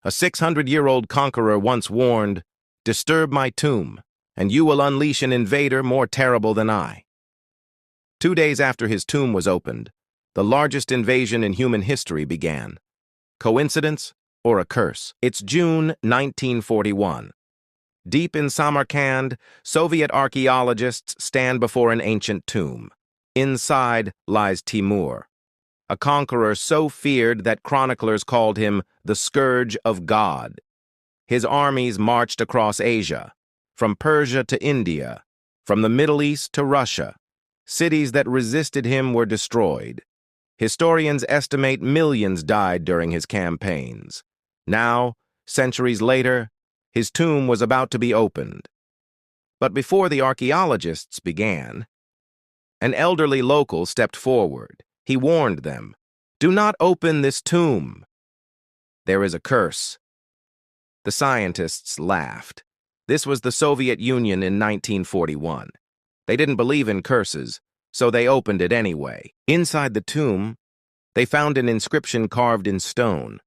A 600-year-old conqueror once warned, "Disturb my tomb, and you will unleash an invader more terrible than I." 2 days after his tomb was opened, the largest invasion in human history began. Coincidence or a curse? It's June 1941. Deep in Samarkand, Soviet archaeologists stand before an ancient tomb. Inside lies Timur, a conqueror so feared that chroniclers called him the Scourge of God. His armies marched across Asia, from Persia to India, from the Middle East to Russia. Cities that resisted him were destroyed. Historians estimate millions died during his campaigns. Now, centuries later, his tomb was about to be opened. But before the archaeologists began, an elderly local stepped forward. He warned them, "Do not open this tomb. There is a curse." The scientists laughed. This was the Soviet Union in 1941. They didn't believe in curses, so they opened it anyway. Inside the tomb, they found an inscription carved in stone.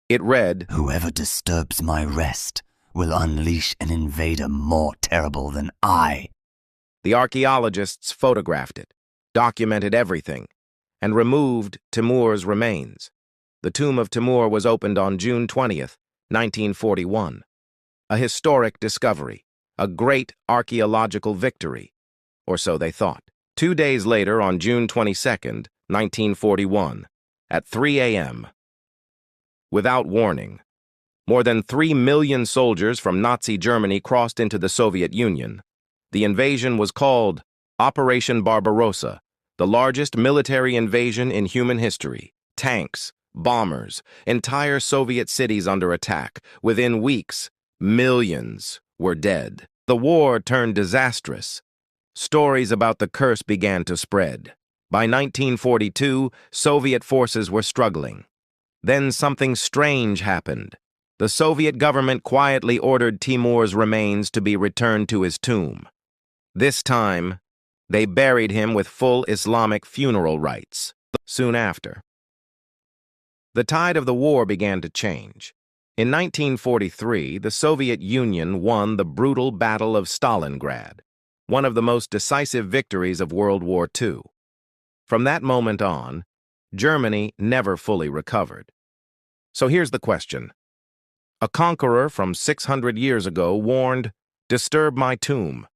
It read, "Whoever disturbs my rest will unleash an invader more terrible than I." The archaeologists photographed it, documented everything, and removed Timur's remains. The tomb of Timur was opened on June 20th, 1941. A historic discovery, a great archaeological victory, or so they thought. 2 days later, on June 22nd, 1941, at 3 a.m., without warning, more than 3 million soldiers from Nazi Germany crossed into the Soviet Union. The invasion was called Operation Barbarossa, the largest military invasion in human history. Tanks, bombers, entire Soviet cities under attack. Within weeks, millions were dead. The war turned disastrous. Stories about the curse began to spread. By 1942, Soviet forces were struggling. Then something strange happened. The Soviet government quietly ordered Timur's remains to be returned to his tomb. This time, they buried him with full Islamic funeral rites. Soon after, the tide of the war began to change. In 1943, the Soviet Union won the brutal Battle of Stalingrad, one of the most decisive victories of World War II. From that moment on, Germany never fully recovered. So here's the question. A conqueror from 600 years ago warned, "Disturb my tomb,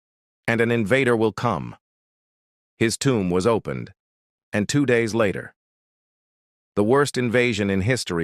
and an invader will come." His tomb was opened, and 2 days later, the worst invasion in history